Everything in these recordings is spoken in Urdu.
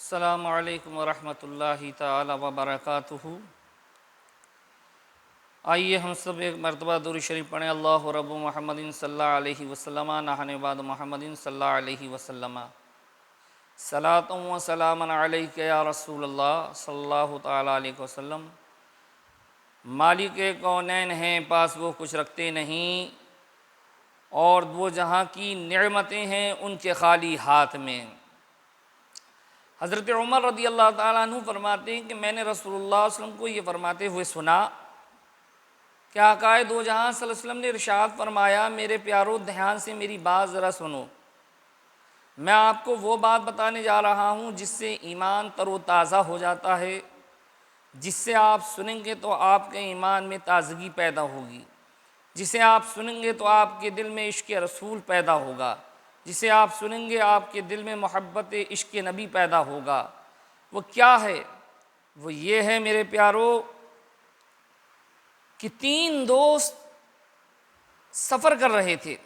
السلام علیکم ورحمۃ اللہ تعالی وبرکاتہ۔ آئیے ہم سب ایک مرتبہ درود شریف پڑھیں۔ اللہ رب محمد صلی اللہ علیہ وسلم نحن بعد محمد صلی اللہ علیہ وسلم صلاۃ و سلام علیک یا رسول اللہ صلی اللہ تعالی علیہ وسلم۔ مالک کونین ہیں، پاس وہ کچھ رکھتے نہیں، اور وہ جہاں کی نعمتیں ہیں ان کے خالی ہاتھ میں۔ حضرت عمر رضی اللہ تعالیٰ عنہ فرماتے ہیں کہ میں نے رسول اللہ صلی اللہ علیہ وسلم کو یہ فرماتے ہوئے سنا کہ آقا دو جہاں صلی اللہ علیہ وسلم نے ارشاد فرمایا، میرے پیارو دھیان سے میری بات ذرا سنو، میں آپ کو وہ بات بتانے جا رہا ہوں جس سے ایمان تر و تازہ ہو جاتا ہے، جس سے آپ سنیں گے تو آپ کے ایمان میں تازگی پیدا ہوگی، جسے آپ سنیں گے تو آپ کے دل میں عشق رسول پیدا ہوگا، جسے آپ سنیں گے آپ کے دل میں محبت عشق نبی پیدا ہوگا۔ وہ کیا ہے؟ وہ یہ ہے میرے پیارو کہ تین دوست سفر کر رہے تھے۔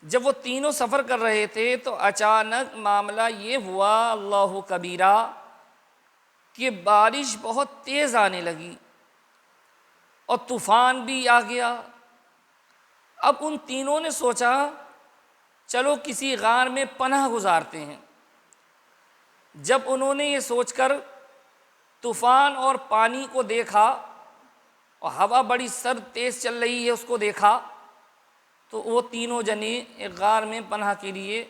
جب وہ تینوں سفر کر رہے تھے تو اچانک معاملہ یہ ہوا اللہ کبیرہ کہ بارش بہت تیز آنے لگی اور طوفان بھی آ گیا۔ اب ان تینوں نے سوچا چلو کسی غار میں پناہ گزارتے ہیں۔ جب انہوں نے یہ سوچ کر طوفان اور پانی کو دیکھا اور ہوا بڑی سرد تیز چل رہی ہے اس کو دیکھا تو وہ تینوں جنے ایک غار میں پناہ کے لیے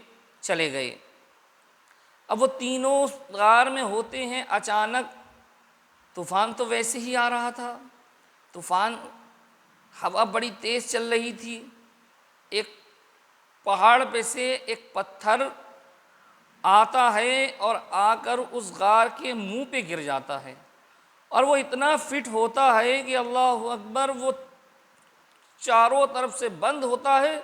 چلے گئے۔ اب وہ تینوں غار میں ہوتے ہیں، اچانک طوفان تو ویسے ہی آ رہا تھا، طوفان ہوا بڑی تیز چل رہی تھی، ایک پہاڑ پہ سے ایک پتھر آتا ہے اور آ کر اس غار کے منہ پہ گر جاتا ہے، اور وہ اتنا فٹ ہوتا ہے کہ اللہ اکبر، وہ چاروں طرف سے بند ہوتا ہے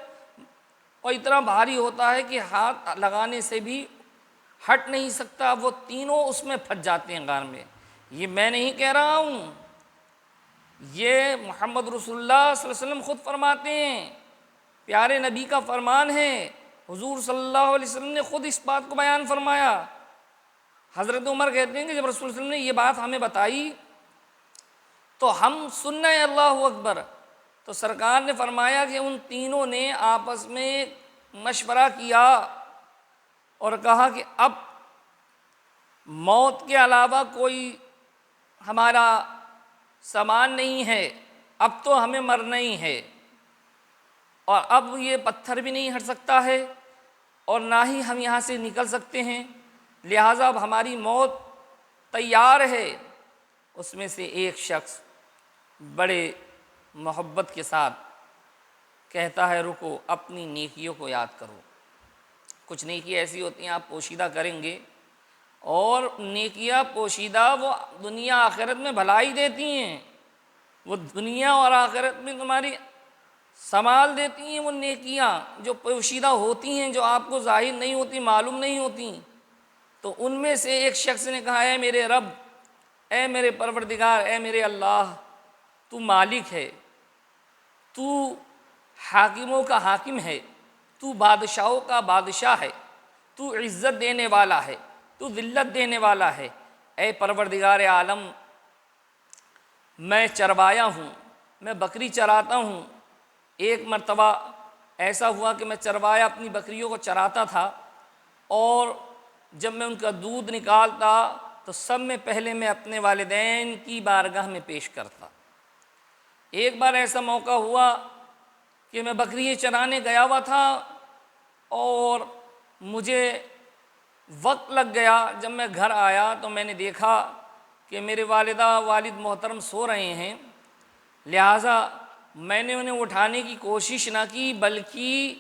اور اتنا بھاری ہوتا ہے کہ ہاتھ لگانے سے بھی ہٹ نہیں سکتا۔ وہ تینوں اس میں پھنس جاتے ہیں غار میں۔ یہ میں نہیں کہہ رہا ہوں، یہ محمد رسول اللہ صلی اللہ علیہ وسلم خود فرماتے ہیں، پیارے نبی کا فرمان ہے، حضور صلی اللہ علیہ وسلم نے خود اس بات کو بیان فرمایا۔ حضرت عمر کہتے ہیں کہ جب رسول صلی اللہ علیہ وسلم نے یہ بات ہمیں بتائی تو ہم سننے اللہ اکبر، تو سرکار نے فرمایا کہ ان تینوں نے آپس میں مشورہ کیا اور کہا کہ اب موت کے علاوہ کوئی ہمارا سامان نہیں ہے، اب تو ہمیں مرنا ہی ہے، اور اب یہ پتھر بھی نہیں ہٹ سکتا ہے اور نہ ہی ہم یہاں سے نکل سکتے ہیں، لہٰذا اب ہماری موت تیار ہے۔ اس میں سے ایک شخص بڑے محبت کے ساتھ کہتا ہے رکو، اپنی نیکیوں کو یاد کرو۔ کچھ نیکی ایسی ہوتی ہیں آپ پوشیدہ کریں گے، اور نیکیاں پوشیدہ وہ دنیا آخرت میں بھلائی دیتی ہیں، وہ دنیا اور آخرت میں تمہاری سنبھال دیتی ہیں۔ وہ نیکیاں جو پوشیدہ ہوتی ہیں، جو آپ کو ظاہر نہیں ہوتی، معلوم نہیں ہوتی، تو ان میں سے ایک شخص نے کہا اے میرے رب، اے میرے پروردگار، اے میرے اللہ، تو مالک ہے، تو حاکموں کا حاکم ہے، تو بادشاہوں کا بادشاہ ہے، تو عزت دینے والا ہے، تو ذلت دینے والا ہے۔ اے پروردگار عالم، میں چروایا ہوں، میں بکری چراتا ہوں۔ ایک مرتبہ ایسا ہوا کہ میں چروایا اپنی بکریوں کو چراتا تھا، اور جب میں ان کا دودھ نکالتا تو سب میں پہلے میں اپنے والدین کی بارگاہ میں پیش کرتا۔ ایک بار ایسا موقع ہوا کہ میں بکری چرانے گیا ہوا تھا اور مجھے وقت لگ گیا۔ جب میں گھر آیا تو میں نے دیکھا کہ میرے والدہ والد محترم سو رہے ہیں، لہٰذا میں نے انہیں اٹھانے کی کوشش نہ کی، بلکہ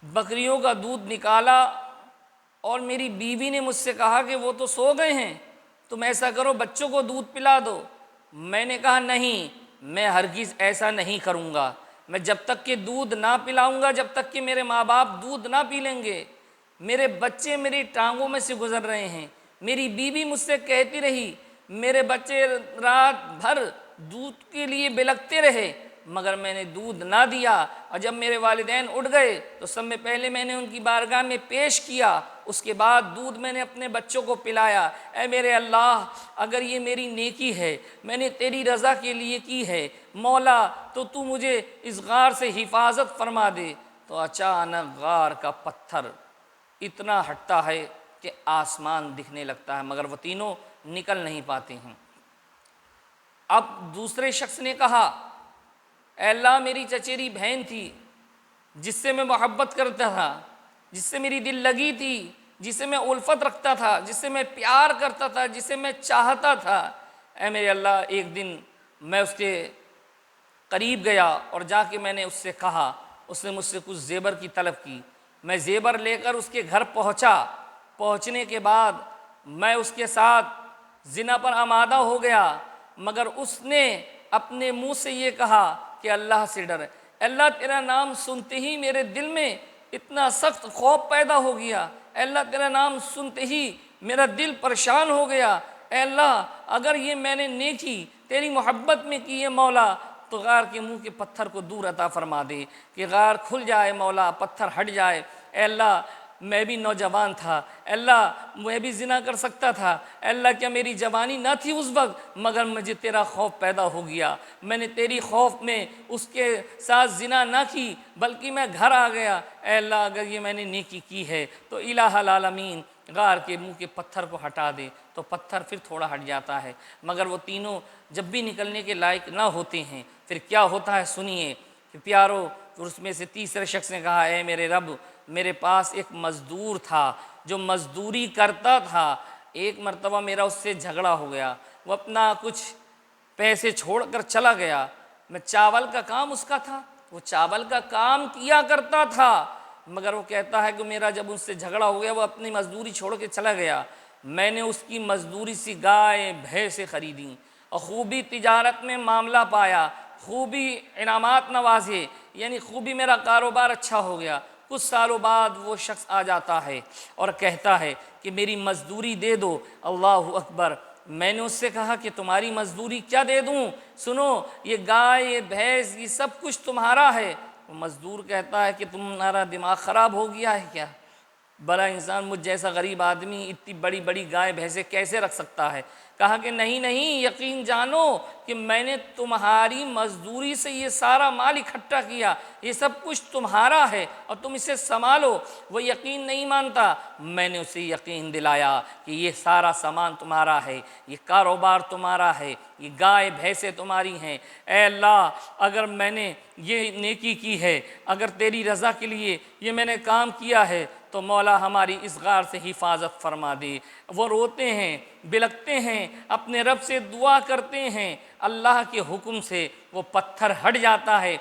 بکریوں کا دودھ نکالا، اور میری بیوی نے مجھ سے کہا کہ وہ تو سو گئے ہیں، تم ایسا کرو بچوں کو دودھ پلا دو۔ میں نے کہا نہیں، میں ہرگز ایسا نہیں کروں گا، میں جب تک کہ دودھ نہ پلاؤں گا، جب تک کہ میرے ماں باپ دودھ نہ پی لیں گے، میرے بچے میری ٹانگوں میں سے گزر رہے ہیں۔ میری بیوی مجھ سے کہتی رہی، میرے بچے رات بھر دودھ کے لیے بلکتے رہے، مگر میں نے دودھ نہ دیا، اور جب میرے والدین اٹھ گئے تو سب میں پہلے میں نے ان کی بارگاہ میں پیش کیا، اس کے بعد دودھ میں نے اپنے بچوں کو پلایا۔ اے میرے اللہ، اگر یہ میری نیکی ہے، میں نے تیری رضا کے لیے کی ہے مولا، تو مجھے اس غار سے حفاظت فرما دے۔ تو اچانک غار کا پتھر اتنا ہٹتا ہے کہ آسمان دکھنے لگتا ہے، مگر وہ تینوں نکل نہیں پاتے ہیں۔ اب دوسرے شخص نے کہا، اے اللہ، میری چچیری بہن تھی جس سے میں محبت کرتا تھا، جس سے میری دل لگی تھی، جسے میں الفت رکھتا تھا، جس سے میں پیار کرتا تھا، جسے میں چاہتا تھا، اے میرے اللہ، ایک دن میں اس کے قریب گیا اور جا کے میں نے اس سے کہا، اس نے مجھ سے کچھ زیور کی طلب کی، میں زیور لے کر اس کے گھر پہنچا۔ پہنچنے کے بعد میں اس کے ساتھ زنا پر آمادہ ہو گیا، مگر اس نے اپنے منہ سے یہ کہا کہ اللہ سے ڈر۔ اللہ، تیرا نام سنتے ہی میرے دل میں اتنا سخت خوف پیدا ہو گیا، اے اللہ، تیرا نام سنتے ہی میرا دل پریشان ہو گیا، اے اللہ، اگر یہ میں نے نیکی تیری محبت میں کی ہے مولا، تو غار کے منہ کے پتھر کو دور عطا فرما دے، کہ غار کھل جائے مولا، پتھر ہٹ جائے۔ اے اللہ، میں بھی نوجوان تھا، اے اللہ، میں بھی زنا کر سکتا تھا، اے اللہ، کیا میری جوانی نہ تھی اس وقت، مگر مجھے تیرا خوف پیدا ہو گیا، میں نے تیری خوف میں اس کے ساتھ زنا نہ کی بلکہ میں گھر آ گیا۔ اے اللہ، اگر یہ میں نے نیکی کی ہے تو الہ العالمین غار کے منہ کے پتھر کو ہٹا دے۔ تو پتھر پھر تھوڑا ہٹ جاتا ہے، مگر وہ تینوں جب بھی نکلنے کے لائق نہ ہوتے ہیں پھر کیا ہوتا ہے سنیے کہ پیارو، اس میں سے تیسرے شخص نے کہا، اے میرے رب، میرے پاس ایک مزدور تھا جو مزدوری کرتا تھا، ایک مرتبہ میرا اس سے جھگڑا ہو گیا، وہ اپنا کچھ پیسے چھوڑ کر چلا گیا، میں چاول کا کام اس کا تھا، وہ چاول کا کام کیا کرتا تھا، مگر وہ کہتا ہے کہ میرا جب اس سے جھگڑا ہو گیا وہ اپنی مزدوری چھوڑ کے چلا گیا، میں نے اس کی مزدوری سی گائے بھینسیں خریدیں اور خوبی تجارت میں معاملہ پایا، خوبی انعامات نوازے، یعنی خوبی میرا کاروبار اچھا ہو گیا۔ کچھ سالوں بعد وہ شخص آ جاتا ہے اور کہتا ہے کہ میری مزدوری دے دو۔ اللہ اکبر! میں نے اس سے کہا کہ تمہاری مزدوری کیا دے دوں، سنو، یہ گائے، یہ بھینس، یہ سب کچھ تمہارا ہے۔ وہ مزدور کہتا ہے کہ تمہارا دماغ خراب ہو گیا ہے کیا؟ بڑا انسان، مجھ جیسا غریب آدمی اتنی بڑی بڑی گائے بھینسیں کیسے رکھ سکتا ہے؟ کہا کہ نہیں، یقین جانو کہ میں نے تمہاری مزدوری سے یہ سارا مال اکٹھا کیا، یہ سب کچھ تمہارا ہے اور تم اسے سنبھالو۔ وہ یقین نہیں مانتا، میں نے اسے یقین دلایا کہ یہ سارا سامان تمہارا ہے، یہ کاروبار تمہارا ہے، یہ گائے بھینسیں تمہاری ہیں۔ اے اللہ، اگر میں نے یہ نیکی کی ہے، اگر تیری رضا کے لیے یہ میں نے کام کیا ہے، تو مولا ہماری اس غار سے حفاظت فرما دے۔ وہ روتے ہیں، بلکتے ہیں، اپنے رب سے دعا کرتے ہیں، اللہ کے حکم سے وہ پتھر ہٹ جاتا ہے۔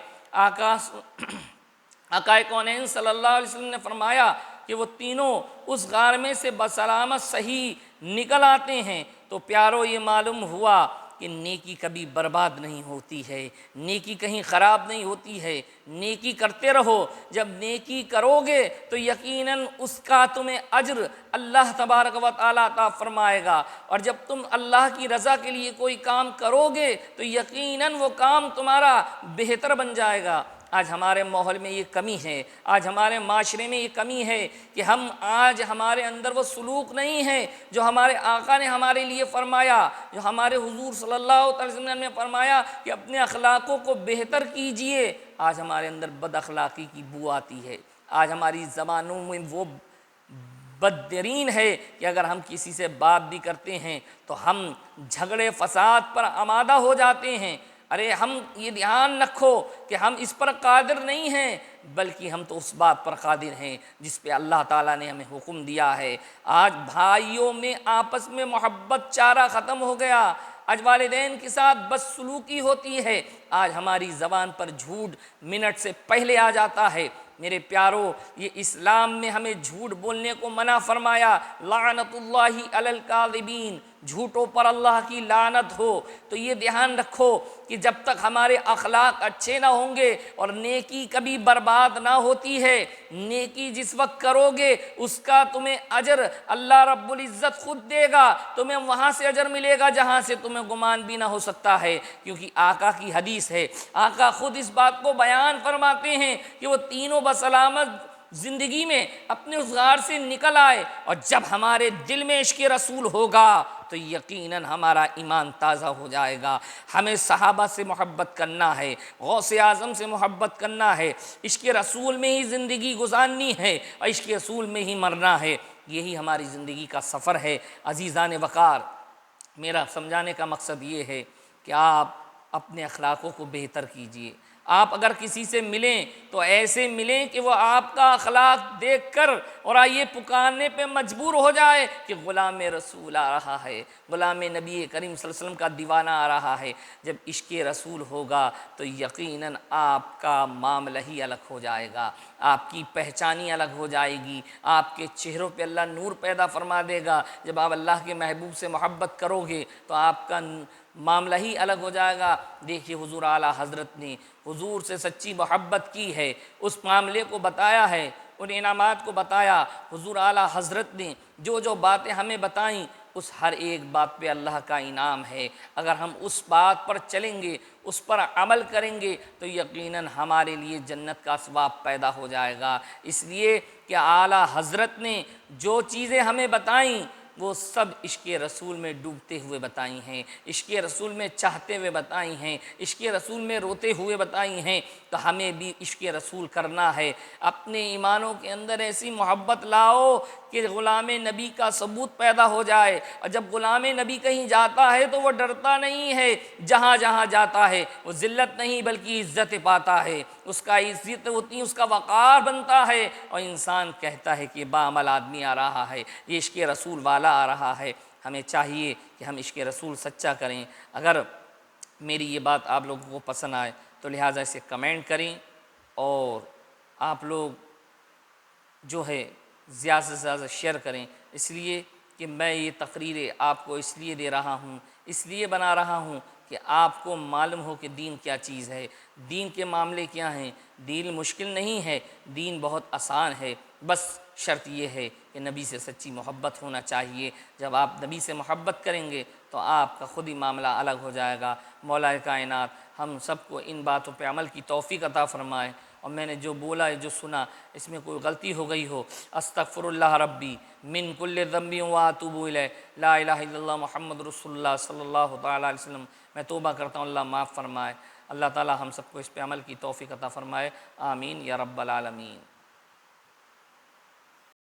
آقا کونین صلی اللہ علیہ وسلم نے فرمایا کہ وہ تینوں اس غار میں سے بسلامت صحیح نکل آتے ہیں۔ تو پیارو، یہ معلوم ہوا کہ نیکی کبھی برباد نہیں ہوتی ہے، نیکی کہیں خراب نہیں ہوتی ہے، نیکی کرتے رہو۔ جب نیکی کرو گے تو یقیناً اس کا تمہیں اجر اللہ تبارک و تعالیٰ عطا فرمائے گا، اور جب تم اللہ کی رضا کے لیے کوئی کام کرو گے تو یقیناً وہ کام تمہارا بہتر بن جائے گا۔ آج ہمارے ماحول میں یہ کمی ہے، آج ہمارے معاشرے میں یہ کمی ہے کہ آج ہمارے اندر وہ سلوک نہیں ہے جو ہمارے آقا نے ہمارے لیے فرمایا، جو ہمارے حضور صلی اللہ علیہ وسلم نے فرمایا کہ اپنے اخلاقوں کو بہتر کیجئے۔ آج ہمارے اندر بد اخلاقی کی بو آتی ہے، آج ہماری زبانوں میں وہ بدترین ہے کہ اگر ہم کسی سے بات بھی کرتے ہیں تو ہم جھگڑے فساد پر آمادہ ہو جاتے ہیں۔ ارے ہم یہ دھیان رکھو کہ ہم اس پر قادر نہیں ہیں، بلکہ ہم تو اس بات پر قادر ہیں جس پہ اللہ تعالیٰ نے ہمیں حکم دیا ہے۔ آج بھائیوں میں آپس میں محبت چارہ ختم ہو گیا، آج والدین کے ساتھ بدسلوکی ہوتی ہے، آج ہماری زبان پر جھوٹ منٹ سے پہلے آ جاتا ہے۔ میرے پیارو، یہ اسلام میں ہمیں جھوٹ بولنے کو منع فرمایا، لعنت اللہ علی الکاذبین، جھوٹوں پر اللہ کی لعنت ہو۔ تو یہ دھیان رکھو کہ جب تک ہمارے اخلاق اچھے نہ ہوں گے، اور نیکی کبھی برباد نہ ہوتی ہے، نیکی جس وقت کرو گے اس کا تمہیں اجر اللہ رب العزت خود دے گا، تمہیں وہاں سے اجر ملے گا جہاں سے تمہیں گمان بھی نہ ہو سکتا ہے، کیونکہ آقا کی حدیث ہے، آقا خود اس بات کو بیان فرماتے ہیں کہ وہ تینوں بسلامت زندگی میں اپنے اس غار سے نکل آئے، اور جب ہمارے دل میں عشق رسول ہوگا تو یقیناً ہمارا ایمان تازہ ہو جائے گا۔ ہمیں صحابہ سے محبت کرنا ہے، غوث اعظم سے محبت کرنا ہے، عشق رسول میں ہی زندگی گزارنی ہے اور عشق رسول میں ہی مرنا ہے۔ یہی ہماری زندگی کا سفر ہے۔ عزیزان وقار، میرا سمجھانے کا مقصد یہ ہے کہ آپ اپنے اخلاقوں کو بہتر کیجئے۔ آپ اگر کسی سے ملیں تو ایسے ملیں کہ وہ آپ کا اخلاق دیکھ کر اور یہ پکارنے پہ مجبور ہو جائے کہ غلام رسول آ رہا ہے، غلام نبی کریم صلی اللہ علیہ وسلم کا دیوانہ آ رہا ہے۔ جب عشق رسول ہوگا تو یقیناً آپ کا معاملہ ہی الگ ہو جائے گا، آپ کی پہچانی الگ ہو جائے گی، آپ کے چہروں پہ اللہ نور پیدا فرما دے گا۔ جب آپ اللہ کے محبوب سے محبت کرو گے تو آپ کا معاملہ ہی الگ ہو جائے گا۔ دیکھیے حضور اعلیٰ حضرت نے حضور سے سچی محبت کی ہے، اس معاملے کو بتایا ہے، ان انعامات کو بتایا۔ حضور اعلیٰ حضرت نے جو جو باتیں ہمیں بتائیں اس ہر ایک بات پہ اللہ کا انعام ہے۔ اگر ہم اس بات پر چلیں گے، اس پر عمل کریں گے تو یقیناً ہمارے لیے جنت کا اسباب پیدا ہو جائے گا۔ اس لیے کہ اعلیٰ حضرت نے جو چیزیں ہمیں بتائیں وہ سب عشق رسول میں ڈوبتے ہوئے بتائی ہیں، عشق رسول میں چاہتے ہوئے بتائی ہیں، عشق رسول میں روتے ہوئے بتائی ہیں۔ تو ہمیں بھی عشق رسول کرنا ہے۔ اپنے ایمانوں کے اندر ایسی محبت لاؤ کہ غلام نبی کا ثبوت پیدا ہو جائے، اور جب غلام نبی کہیں جاتا ہے تو وہ ڈرتا نہیں ہے، جہاں جہاں جاتا ہے وہ ذلت نہیں بلکہ عزت پاتا ہے، اس کا عزت ہوتی ہے، اس کا وقار بنتا ہے، اور انسان کہتا ہے کہ باعمل آدمی آ رہا ہے، یہ عشق رسول والا آ رہا ہے۔ ہمیں چاہیے کہ ہم عشق رسول سچا کریں۔ اگر میری یہ بات آپ لوگوں کو پسند آئے تو لہٰذا اسے کمنٹ کریں، اور آپ لوگ جو ہے زیادہ سے زیادہ شیئر کریں، اس لیے کہ میں یہ تقریریں آپ کو اس لیے دے رہا ہوں، اس لیے بنا رہا ہوں کہ آپ کو معلوم ہو کہ دین کیا چیز ہے، دین کے معاملے کیا ہیں۔ دین مشکل نہیں ہے، دین بہت آسان ہے، بس شرط یہ ہے کہ نبی سے سچی محبت ہونا چاہیے۔ جب آپ نبی سے محبت کریں گے تو آپ کا خود ہی معاملہ الگ ہو جائے گا۔ مولا کائنات ہم سب کو ان باتوں پہ عمل کی توفیق عطا فرمائے، اور میں نے جو بولا جو سنا اس میں کوئی غلطی ہو گئی ہو، استغفر اللہ ربی من کل ذنب واتوب الیہ، لا الہ الا اللہ محمد رسول اللہ صلی اللہ تعالیٰ علیہ وسلم۔ میں توبہ کرتا ہوں، اللہ معاف فرمائے۔ اللہ تعالیٰ ہم سب کو اس پہ عمل کی توفیق عطا فرمائے، آمین یا رب العالمین۔